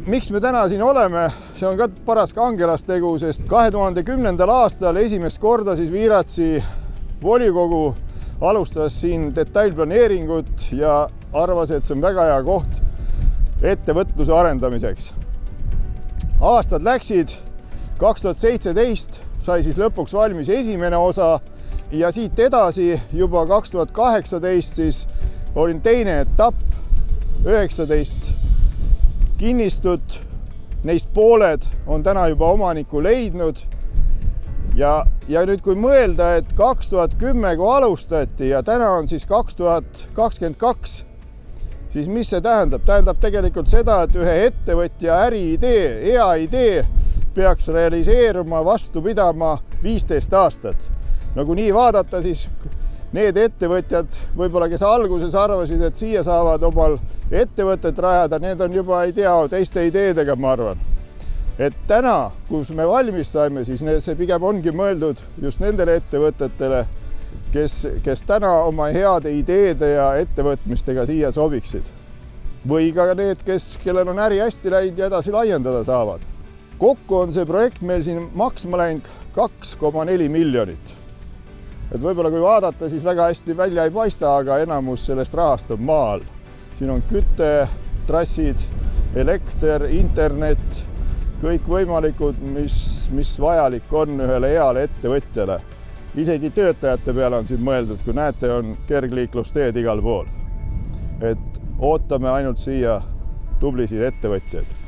miks me täna siin oleme, see on ka paras kangelastegu, sest 2010. aastal esimest korda siis Viiratsi volikogu alustas siin detailplaneeringut ja arvas, et see on väga hea koht ettevõtluse arendamiseks. Aastad läksid, 2017 sai siis lõpuks valmis esimene osa ja siit edasi juba 2018 siis oli teine etapp, 19 kinnistut, neist pooled on täna juba omaniku leidnud. Ja nüüd kui mõelda, et 2010 kui alustati ja täna on siis 2022, siis mis see tähendab? Tähendab tegelikult seda, et ühe ettevõtja äriidee, hea idee peaks realiseeruma vastu pidama 15 aastat. Nagu nii vaadata, siis need ettevõtjad, võib-olla kes alguses arvasid, et siia saavad omal ettevõtet rajada, need on juba, ei tea, teiste ideedega, ma arvan. Et täna, kus me valmis saime, siis see pigem ongi mõeldud just nendele ettevõtetele, kes täna oma heade ideede ja ettevõtmistega siia sobiksid. Või ka need, kellel on äri hästi läinud ja edasi laiendada saavad. Kokku on see projekt meil siin maksma läinud 2,4 miljonit. Et võib-olla kui vaadata, siis väga hästi välja ei paista, aga enamus sellest rahast on maal. Siin on küte, trassid, elekter, internet, kõik võimalikud, mis vajalik on ühele heale ettevõtjale. Isegi töötajate peale on siin mõeldud, kui näete, on kergliiklusteed igal pool. Et ootame ainult siia tublisid ettevõtjaid.